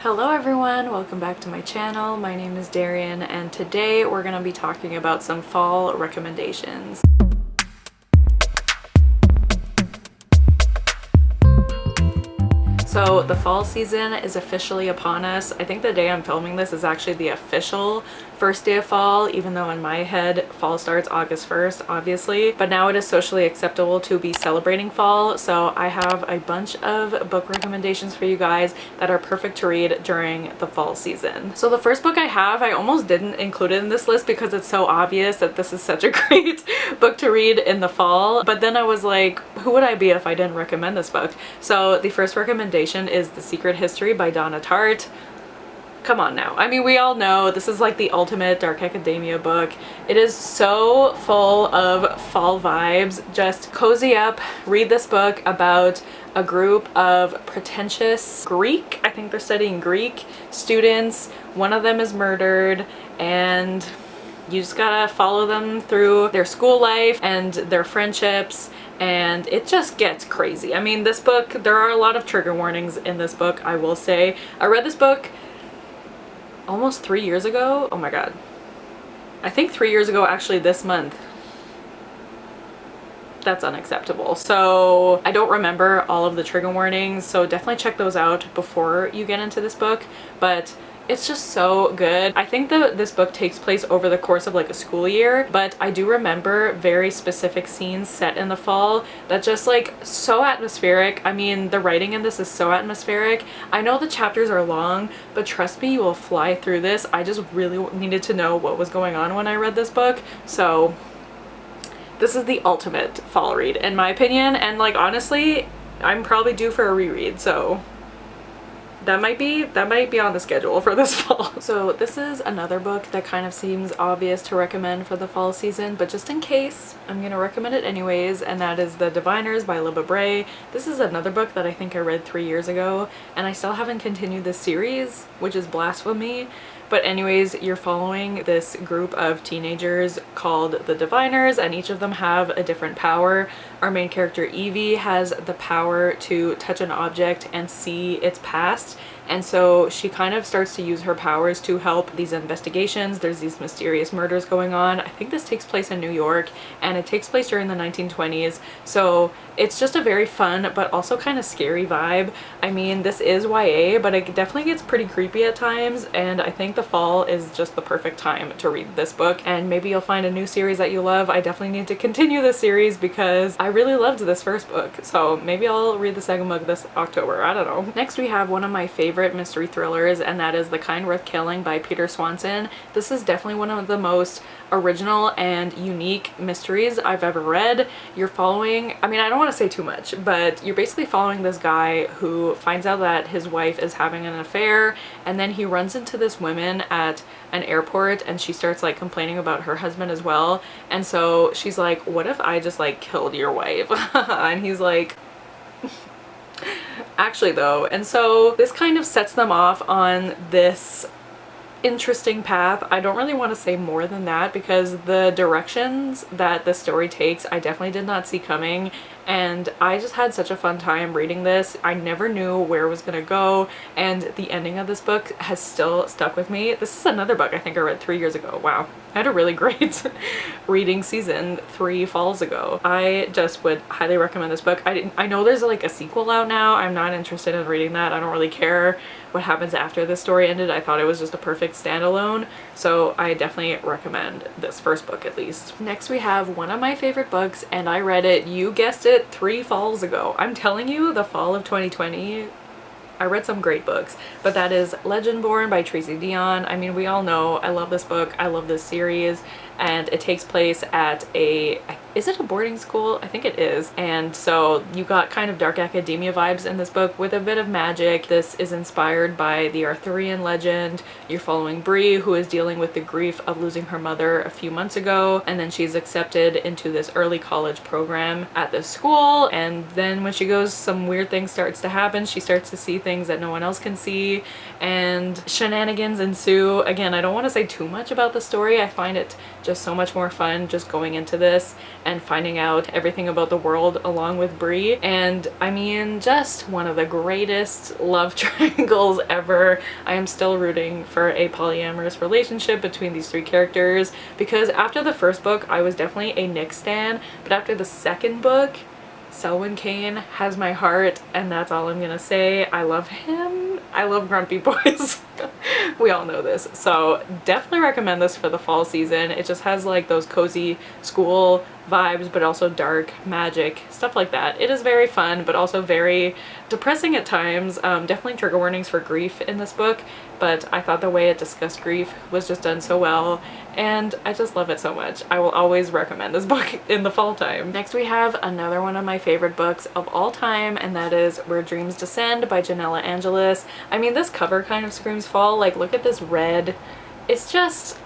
Hello everyone, welcome back to my channel. My name is Darian and today we're going to be talking about some fall recommendations. So the fall season is officially upon us. I think the day I'm filming this is actually the official first day of fall, even though in my head fall starts August 1st, obviously. But now it is socially acceptable to be celebrating fall, so I have a bunch of book recommendations for you guys that are perfect to read during the fall season. So the first book I have, I almost didn't include it in this list because it's so obvious that this is such a great book to read in the fall. But then I was like, who would I be if I didn't recommend this book? So the first recommendation is The Secret History by Donna Tartt. Come on now. I mean, we all know this is like the ultimate dark academia book. It is so full of fall vibes. Just cozy up, read this book about a group of pretentious Greek, I think they're studying Greek, students. One of them is murdered and you just gotta follow them through their school life and their friendships, and it just gets crazy. I mean, this book, there are a lot of trigger warnings in this book, I will say. I read this book almost 3 years ago. Oh my god. I think 3 years ago, actually this month. That's unacceptable. So I don't remember all of the trigger warnings, so definitely check those out before you get into this book, but it's just so good. I think that this book takes place over the course of like a school year, but I do remember very specific scenes set in the fall that just like so atmospheric. I mean, the writing in this is so atmospheric. I know the chapters are long, but trust me, you will fly through this. I just really needed to know what was going on when I read this book, so this is the ultimate fall read in my opinion, and like honestly, I'm probably due for a reread, so that might be on the schedule for this fall. So this is another book that kind of seems obvious to recommend for the fall season, but just in case, I'm gonna recommend it anyways, and that is The Diviners by Libba Bray. This is another book that I think I read 3 years ago, and I still haven't continued this series, which is blasphemy. But anyways, you're following this group of teenagers called the Diviners, and each of them have a different power. Our main character Evie has the power to touch an object and see its past, and so she kind of starts to use her powers to help these investigations. There's these mysterious murders going on. I think this takes place in New York, and it takes place during the 1920s, so it's just a very fun but also kind of scary vibe. I mean, this is YA, but it definitely gets pretty creepy at times, and I think the fall is just the perfect time to read this book, and maybe you'll find a new series that you love. I definitely need to continue this series because I really loved this first book, so maybe I'll read the second book this October. I don't know. Next we have one of my favorite mystery thrillers, and that is The Kind Worth Killing by Peter Swanson. This is definitely one of the most original and unique mysteries I've ever read. You're following, I mean, I don't want to say too much, but you're basically following this guy who finds out that his wife is having an affair, and then he runs into this woman at an airport, and she starts like complaining about her husband as well, and so she's like, what if I just like killed your wife? And he's like, actually though. And so this kind of sets them off on this interesting path. I don't really want to say more than that because the directions that the story takes I definitely did not see coming, and I just had such a fun time reading this. I never knew where it was gonna go, and the ending of this book has still stuck with me. This is another book I think I read 3 years ago. Wow, I had a really great reading season 3 falls ago. I just would highly recommend this book. I know there's like a sequel out now. I'm not interested in reading that. I don't really care what happens after this story ended. I thought it was just a perfect standalone, so I definitely recommend this first book at least. Next we have one of my favorite books, and I read it, you guessed it, 3 falls ago. I'm telling you, the fall of 2020, I read some great books, but that is Legendborn by Tracy Deonn. I mean, we all know I love this book, I love this series, and it takes place at is it a boarding school? I think it is. And so you got kind of dark academia vibes in this book with a bit of magic. This is inspired by the Arthurian legend. You're following Bree, who is dealing with the grief of losing her mother a few months ago, and then she's accepted into this early college program at this school, and then when she goes, some weird things starts to happen. She starts to see things that no one else can see, and shenanigans ensue. Again, I don't want to say too much about the story. I find it just so much more fun just going into this and finding out everything about the world along with Bree. And I mean, just one of the greatest love triangles ever. I am still rooting for a polyamorous relationship between these three characters, because after the first book I was definitely a Nick stan, but after the second book, Selwyn Kane has my heart, and that's all I'm gonna say. I love him. I love grumpy boys. We all know this. So definitely recommend this for the fall season. It just has like those cozy school vibes, but also dark magic, stuff like that. It is very fun, but also very depressing at times. Definitely trigger warnings for grief in this book, but I thought the way it discussed grief was just done so well, and I just love it so much. I will always recommend this book in the fall time. Next we have another one of my favorite books of all time, and that is Where Dreams Descend by Janella Angelis. I mean, this cover kind of screams fall. Like, look at this red. It's just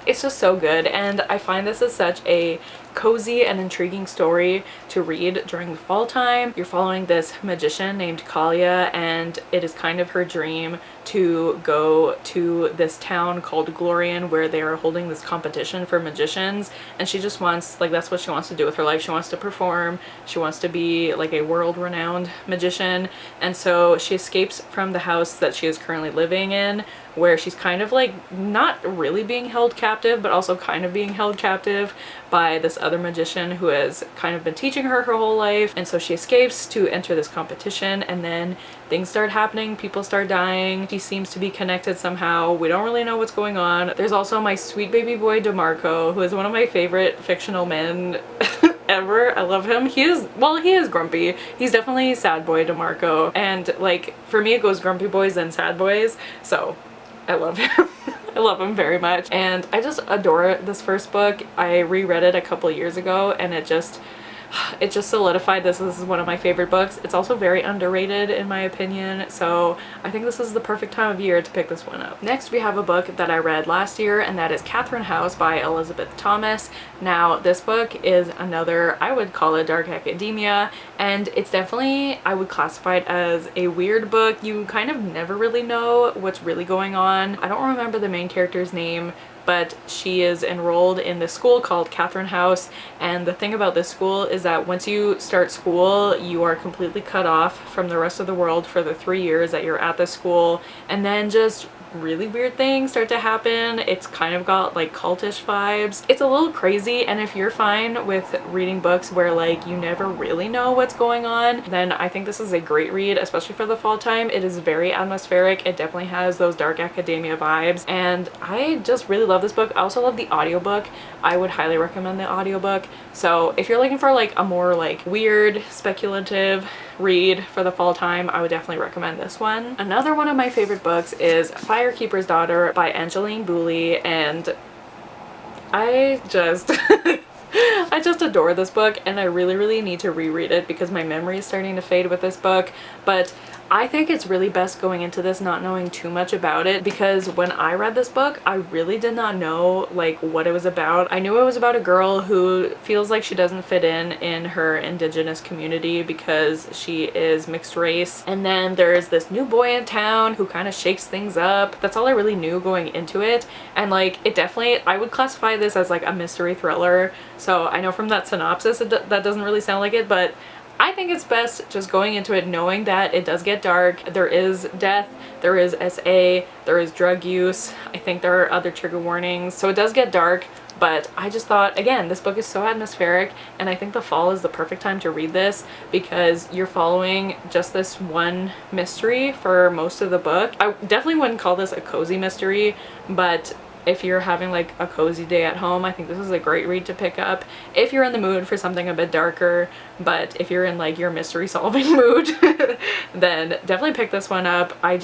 so good, and I find this is such a cozy and intriguing story to read during the fall time. You're following this magician named Kalia, and it is kind of her dream to go to this town called Glorian where they are holding this competition for magicians, and she just wants, like, that's what she wants to do with her life. She wants to perform, she wants to be like a world-renowned magician, and so she escapes from the house that she is currently living in, where she's kind of like not really being held captive, but also kind of being held captive by this other magician who has kind of been teaching her whole life. And so she escapes to enter this competition, and then things start happening, people start dying. She seems to be connected somehow. We don't really know what's going on. There's also my sweet baby boy DeMarco, who is one of my favorite fictional men ever. I love him. He is grumpy. He's definitely sad boy DeMarco, and like for me it goes grumpy boys then sad boys, so I love him. I love him very much, and I just adore this first book. I reread it a couple years ago, and it just solidified this is one of my favorite books. It's also very underrated in my opinion, so I think this is the perfect time of year to pick this one up. Next we have a book that I read last year, and that is Catherine House by Elizabeth Thomas. Now this book is another, I would call it dark academia, and it's definitely, I would classify it as a weird book. You kind of never really know what's really going on. I don't remember the main character's name, but she is enrolled in this school called Catherine House, and the thing about this school is that once you start school, you are completely cut off from the rest of the world for the 3 years that you're at this school, and then just really weird things start to happen. It's kind of got like cultish vibes. It's a little crazy, and if you're fine with reading books where like you never really know what's going on, then I think this is a great read, especially for the fall time. It is very atmospheric. It definitely has those dark academia vibes, and I just really love this book. I also love the audiobook. I would highly recommend the audiobook. So if you're looking for like a more like weird, speculative read for the fall time, I would definitely recommend this one. Another one of my favorite books is Firekeeper's Daughter by Angeline Booley, and I just I just adore this book, and I really need to reread it because my memory is starting to fade with this book. But I think it's really best going into this not knowing too much about it, because when I read this book I really did not know like what it was about. I knew it was about a girl who feels like she doesn't fit in her indigenous community because she is mixed race, and then there's this new boy in town who kind of shakes things up. That's all I really knew going into it, and like it definitely, I would classify this as like a mystery thriller. So I know from that synopsis that doesn't really sound like it, but I think it's best just going into it knowing that it does get dark. There is death, there is SA, there is drug use. I think there are other trigger warnings. So it does get dark, but I just thought, again, this book is so atmospheric, and I think the fall is the perfect time to read this because you're following just this one mystery for most of the book. I definitely wouldn't call this a cozy mystery, but if you're having like a cozy day at home, I think this is a great read to pick up if you're in the mood for something a bit darker. But if you're in like your mystery solving mood, then definitely pick this one up. I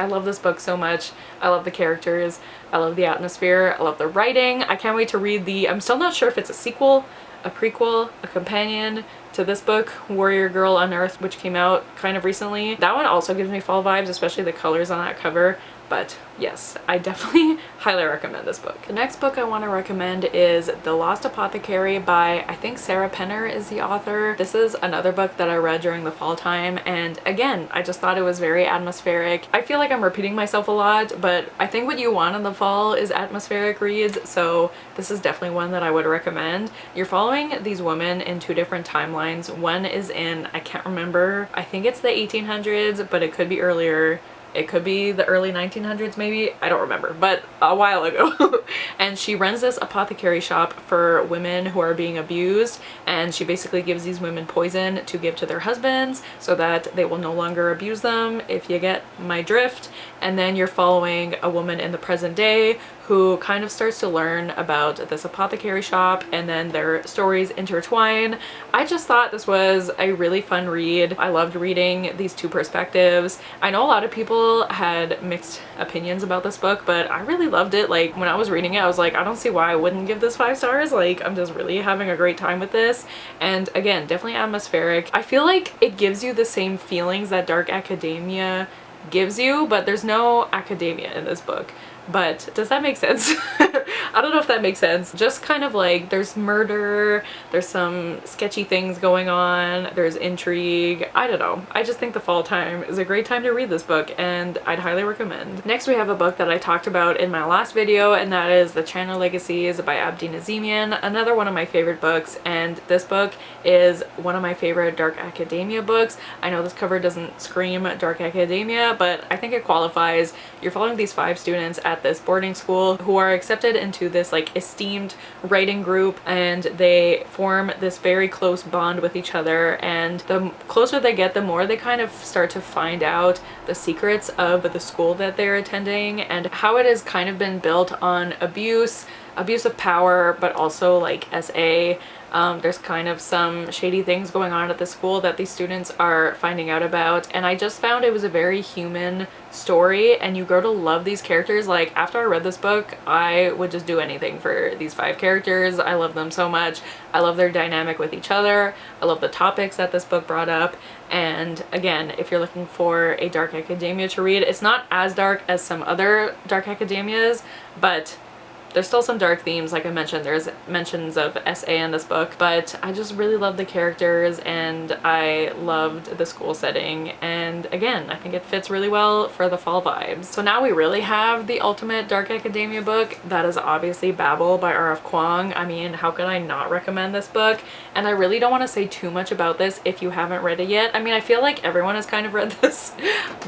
love this book so much. I love the characters, I love the atmosphere, I love the writing. I can't wait to read I'm still not sure if it's a sequel, a prequel, a companion, to this book, Warrior Girl Unearthed, which came out kind of recently. That one also gives me fall vibes, especially the colors on that cover. But yes, I definitely highly recommend this book. The next book I want to recommend is The Lost Apothecary by, I think Sarah Penner is the author. This is another book that I read during the fall time, and again, I just thought it was very atmospheric. I feel like I'm repeating myself a lot, but I think what you want in the fall is atmospheric reads, so this is definitely one that I would recommend. You're following these women in two different timelines. One is in, I can't remember, I think it's the 1800s, but it could be earlier. It could be the early 1900s maybe, I don't remember, but a while ago. And she runs this apothecary shop for women who are being abused, and she basically gives these women poison to give to their husbands so that they will no longer abuse them, if you get my drift. And then you're following a woman in the present day who kind of starts to learn about this apothecary shop, and then their stories intertwine. I just thought this was a really fun read. I loved reading these two perspectives. I know a lot of people had mixed opinions about this book, but I really loved it. Like, when I was reading it, I was like, I don't see why I wouldn't give this 5 stars. Like, I'm just really having a great time with this. And again, definitely atmospheric. I feel like it gives you the same feelings that dark academia gives you, but there's no academia in this book. But does that make sense? I don't know if that makes sense. Just kind of like, there's murder, there's some sketchy things going on, there's intrigue. I don't know. I just think the fall time is a great time to read this book, and I'd highly recommend. Next we have a book that I talked about in my last video, and that is The Chandler Legacies by Abdi Nazemian, another one of my favorite books, and this book is one of my favorite dark academia books. I know this cover doesn't scream dark academia, but I think it qualifies. You're following these 5 students at this boarding school who are accepted into this like esteemed writing group, and they form this very close bond with each other, and the closer they get, the more they kind of start to find out the secrets of the school that they're attending, and how it has kind of been built on abuse of power, but also like SA. There's kind of some shady things going on at the school that these students are finding out about, and I just found it was a very human story, and you grow to love these characters. Like, after I read this book, I would just do anything for these 5 characters. I love them so much. I love their dynamic with each other. I love the topics that this book brought up. And again, if you're looking for a dark academia to read, it's not as dark as some other dark academias, but there's still some dark themes. Like I mentioned, there's mentions of SA in this book, but I just really love the characters, and I loved the school setting, and again, I think it fits really well for the fall vibes. So now we really have the ultimate dark academia book. That is obviously Babel by R.F. Kuang. I mean, how could I not recommend this book? And I really don't want to say too much about this if you haven't read it yet. I mean, I feel like everyone has kind of read this,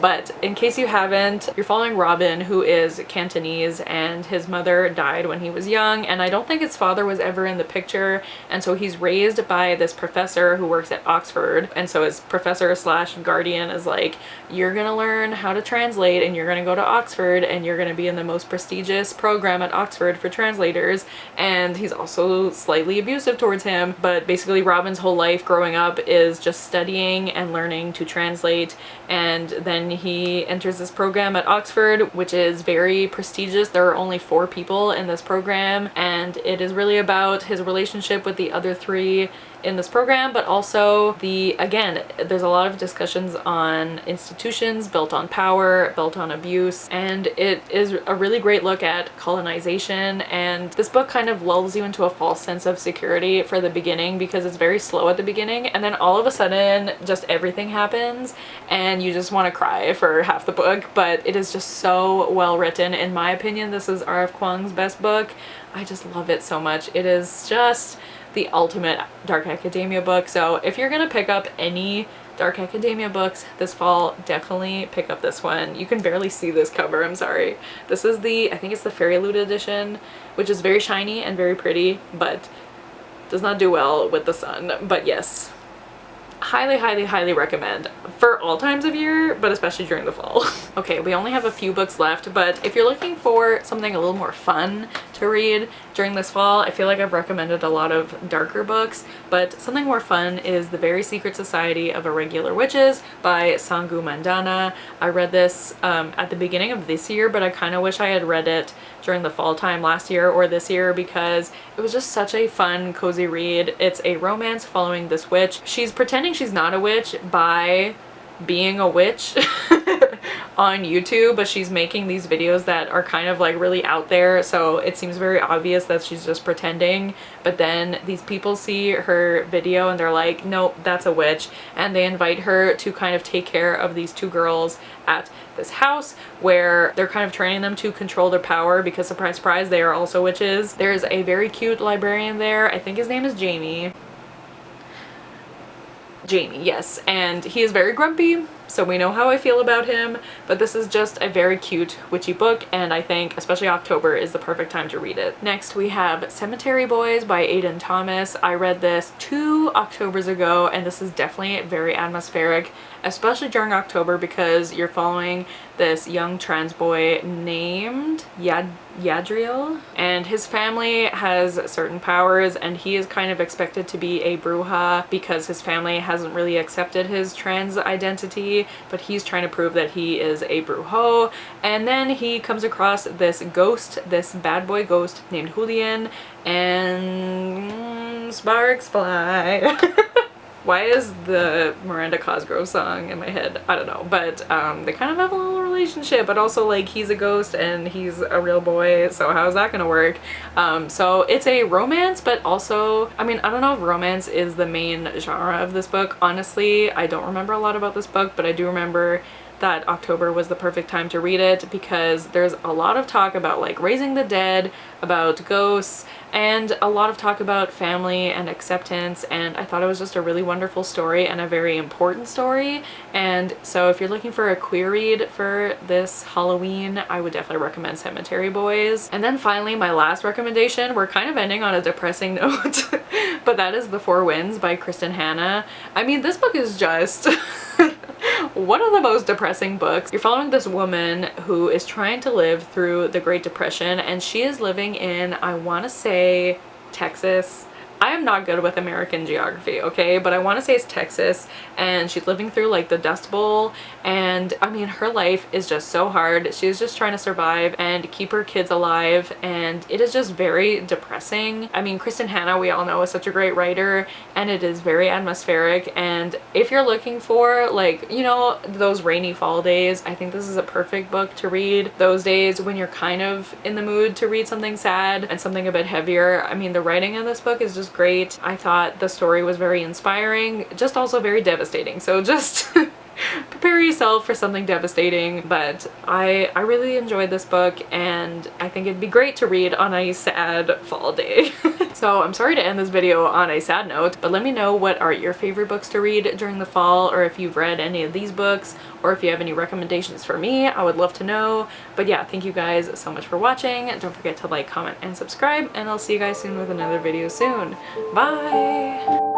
but in case you haven't, you're following Robin, who is Cantonese, and his mother died when he was young, and I don't think his father was ever in the picture, and so he's raised by this professor who works at Oxford, and so his professor slash guardian is like, you're gonna learn how to translate, and you're gonna go to Oxford, and you're gonna be in the most prestigious program at Oxford for translators. And he's also slightly abusive towards him, but basically Robin's whole life growing up is just studying and learning to translate, and then he enters this program at Oxford, which is very prestigious. There are only 4 people in this program, and it is really about his relationship with the other 3 in this program, but also again, there's a lot of discussions on institutions built on power, built on abuse, and it is a really great look at colonization. And this book kind of lulls you into a false sense of security for the beginning, because it's very slow at the beginning, and then all of a sudden just everything happens and you just want to cry for half the book. But it is just so well written. In my opinion, this is R.F. Kuang's best book. I just love it so much. It is just the ultimate dark academia book. So if you're gonna pick up any dark academia books this fall, definitely pick up this one. You can barely see this cover, I'm sorry. This is I think it's the Fairy Loot edition, which is very shiny and very pretty, but does not do well with the sun. But yes, highly, highly, highly recommend for all times of year, but especially during the fall. Okay, we only have a few books left, but if you're looking for something a little more fun to to read during this fall. I feel like I've recommended a lot of darker books, but something more fun is The Very Secret Society of Irregular Witches by Sangu Mandana. I read this at the beginning of this year, but I kind of wish I had read it during the fall time last year or this year because it was just such a fun, cozy read. It's a romance following this witch. She's pretending she's not a witch by being a witch on YouTube, but she's making these videos that are kind of like really out there, so it seems very obvious that she's just pretending. But then these people see her video and they're like, nope, that's a witch, and they invite her to kind of take care of these two girls at this house where they're kind of training them to control their power because, surprise surprise, they are also witches. There's a very cute librarian there. I think his name is Jamie, yes, and he is very grumpy, so we know how I feel about him, but this is just a very cute witchy book, and I think especially October is the perfect time to read it. Next we have Cemetery Boys by Aidan Thomas. I read this 2 Octobers ago, and this is definitely very atmospheric, especially during October because you're following this young trans boy named Yadriel, and his family has certain powers, and he is kind of expected to be a bruja because his family hasn't really accepted his trans identity, but he's trying to prove that he is a brujo. And then he comes across this ghost, this bad boy ghost named Julian, and sparks fly. Why is the Miranda Cosgrove song in my head? I don't know, but they kind of have a little relationship, but also like he's a ghost and he's a real boy, so how's that gonna work? So it's a romance, but also, I mean, I don't know if romance is the main genre of this book. Honestly, I don't remember a lot about this book, but I do remember that October was the perfect time to read it because there's a lot of talk about like raising the dead, about ghosts, and a lot of talk about family and acceptance, and I thought it was just a really wonderful story and a very important story. And so if you're looking for a queer read for this Halloween, I would definitely recommend Cemetery Boys. And then finally, my last recommendation, we're kind of ending on a depressing note, but that is The Four Winds by Kristen Hanna. I mean, this book is just one of the most depressing books. You're following this woman who is trying to live through the Great Depression, and she is living in, I want to say, Texas. I am not good with American geography, okay, but I want to say it's Texas, and she's living through like the Dust Bowl, and I mean, her life is just so hard. She's just trying to survive and keep her kids alive, and it is just very depressing. I mean, Kristen Hanna, we all know, is such a great writer, and it is very atmospheric, and if you're looking for like, you know, those rainy fall days, I think this is a perfect book to read. Those days when you're kind of in the mood to read something sad and something a bit heavier. I mean, the writing in this book is just great. I thought the story was very inspiring, just also very devastating, so just prepare yourself for something devastating. But I really enjoyed this book, and I think it'd be great to read on a sad fall day. So I'm sorry to end this video on a sad note, but let me know what are your favorite books to read during the fall, or if you've read any of these books, or if you have any recommendations for me. I would love to know. But yeah, thank you guys so much for watching. Don't forget to like, comment, and subscribe, and I'll see you guys soon with another video soon. Bye!